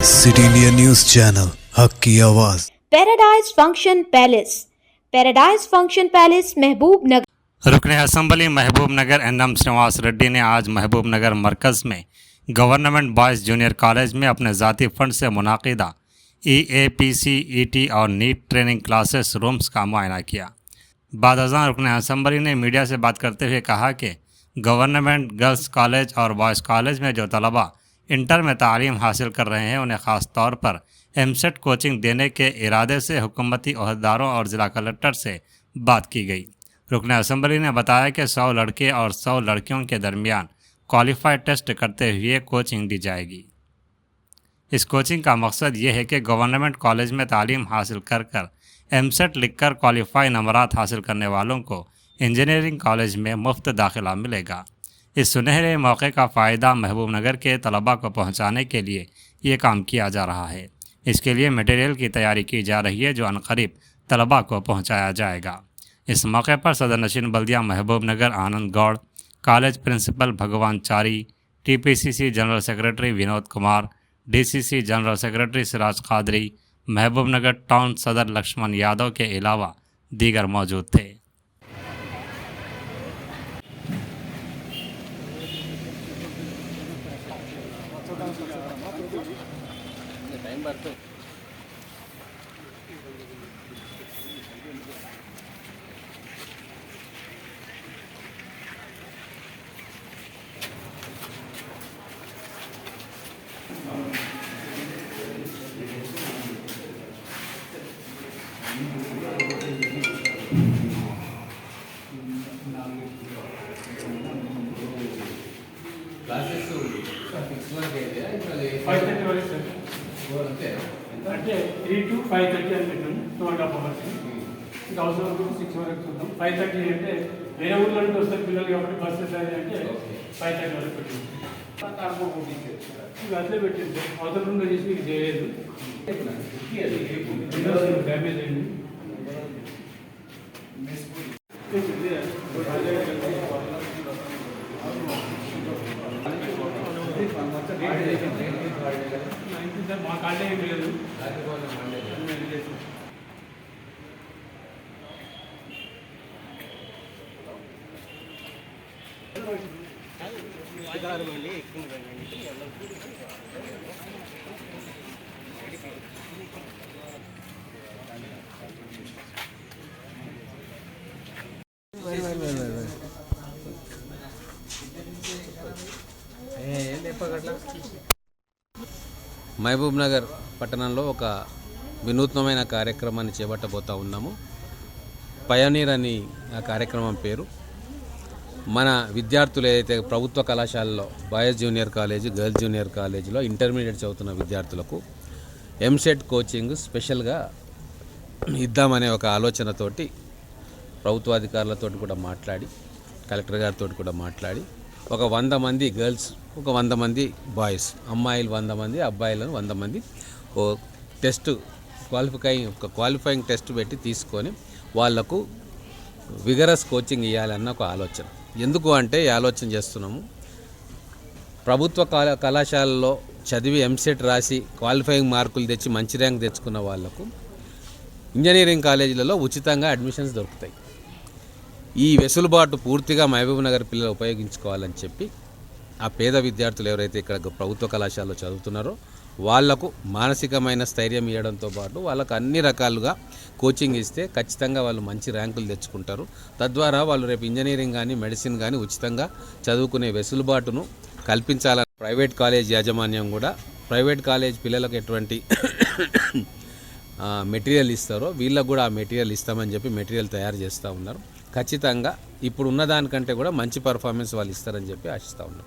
City India news channel हक की आवाज़। पैराडाइज फंक्शन पैलेस महबूब नगर। रुकने असम्बली महबूब नगर एनएम श्रीनिवास रेड्डी ने आज महबूब नगर मरकज़ में गवर्नमेंट बॉयज़ जूनियर कॉलेज में अपने ज़ाती फंड से मुनाकिदा EAPC ET और नीट ट्रेनिंग क्लासेस रूम्स का मुआयना किया। बाद अज़ां रुकने असम्बली ने मीडिया से बात करते हुए कहा कि गवर्नमेंट गर्ल्स कॉलेज और बॉयज़ कॉलेज में जो तलबा इंटर में तालीम हासिल कर रहे हैं उन्हें ख़ास तौर पर MSET कोचिंग देने के इरादे से हुकूमती ओहदेदारों और ज़िला कलेक्टर से बात की गई। रुकन असम्बली ने बताया कि 100 लड़के और 100 लड़कियों के दरमियान क्वालिफाइड टेस्ट करते हुए कोचिंग दी जाएगी। इस कोचिंग का मकसद ये है कि गवर्नमेंट कॉलेज में तालीम हासिल कर MSET लिखकर क्वालिफाई नंबरात हासिल करने वालों को इंजीनियरिंग कॉलेज में मुफ्त दाखिला मिलेगा। इस सुनहरे मौके का फ़ायदा महबूब नगर के तलबा को पहुंचाने के लिए ये काम किया जा रहा है। इसके लिए मटेरियल की तैयारी की जा रही है जो अनकरीब तलबा को पहुंचाया जाएगा। इस मौके पर सदर नशीन बल्दिया महबूब नगर आनंद गौड़, कॉलेज प्रिंसिपल भगवान चारी, TPCC general secretary Vinod Kumar, DCC general secretary Siraj Qadri, महबूब नगर टाउन सदर लक्ष्मण यादव के अलावा दीगर मौजूद थे। క్లాసెస్ 6 వరకు అయితే ఇంకా 5:30 వరకు సార్. అంటే 3 to 5:30 అని పెట్టాము. 2.5 hours. ఇంకా అవసరం అనుకుంటే 6 వరకు చూద్దాం. 5:30 అంటే వేరే ఊళ్ళో నుండి వస్తారు పిల్లలు కాబట్టి బస్సెస్ అది అంటే 5:30 వరకు పెట్టాము. ఇవి అట్లే పెట్టింది సార్. అవసరం నుండి చేసి ఇది చేయలేదు. డ్యామేజ్ అయింది. మా కాళ్ళే ఏం లేదు. మహబూబ్ నగర్ పట్టణంలో ఒక వినూత్నమైన కార్యక్రమాన్ని చేపట్టబోతూ ఉన్నాము. పయనీర్ అని ఆ కార్యక్రమం పేరు. మన విద్యార్థులు ఏదైతే ప్రభుత్వ కళాశాలలో boys junior college, girls junior కాలేజీలో ఇంటర్మీడియట్ చదువుతున్న విద్యార్థులకు MSET కోచింగ్ స్పెషల్గా ఇద్దామనే ఒక ఆలోచనతోటి ప్రభుత్వాధికారులతో కూడా మాట్లాడి, కలెక్టర్ గారితో కూడా మాట్లాడి ఒక 100 మంది గర్ల్స్, ఒక 100 మంది బాయ్స్, అమ్మాయిలు 100 మంది, అబ్బాయిలను 100 మంది ఓ టెస్ట్ క్వాలిఫైయింగ్ టెస్ట్ పెట్టి తీసుకొని వాళ్లకు విగరస్ కోచింగ్ ఇవ్వాలన్న ఒక ఆలోచన. ఎందుకు అంటే ఈ ఆలోచన చేస్తున్నాము, ప్రభుత్వ కళాశాలలో చదివి MSET రాసి క్వాలిఫైయింగ్ మార్కులు తెచ్చి మంచి ర్యాంక్ తెచ్చుకున్న వాళ్లకు ఇంజనీరింగ్ కాలేజీలలో ఉచితంగా అడ్మిషన్స్ దొరుకుతాయి. ఈ వెసులుబాటు పూర్తిగా మహబూబ్ నగర్ పిల్లలు ఉపయోగించుకోవాలని చెప్పి ఆ పేద విద్యార్థులు ఎవరైతే ఇక్కడ ప్రభుత్వ కళాశాలలో చదువుతున్నారో వాళ్లకు మానసికమైన స్థైర్యం ఇవ్వడంతో పాటు వాళ్ళకు అన్ని రకాలుగా కోచింగ్ ఇస్తే ఖచ్చితంగా వాళ్ళు మంచి ర్యాంకులు తెచ్చుకుంటారు. తద్వారా వాళ్ళు రేపు ఇంజనీరింగ్ కానీ మెడిసిన్ కానీ ఉచితంగా చదువుకునే వెసులుబాటును కల్పించాలని ప్రైవేట్ కాలేజ్ యాజమాన్యం కూడా ప్రైవేట్ కాలేజ్ పిల్లలకు ఎటువంటి మెటీరియల్ ఇస్తారో వీళ్ళకు కూడా ఆ మెటీరియల్ ఇస్తామని చెప్పి మెటీరియల్ తయారు చేస్తూ ఉన్నారు. ఖచ్చితంగా ఇప్పుడు ఉన్న దానికంటే కూడా మంచి పర్ఫార్మెన్స్ వాళ్ళు ఇస్తారని చెప్పి ఆశిస్తూ ఉన్నాం.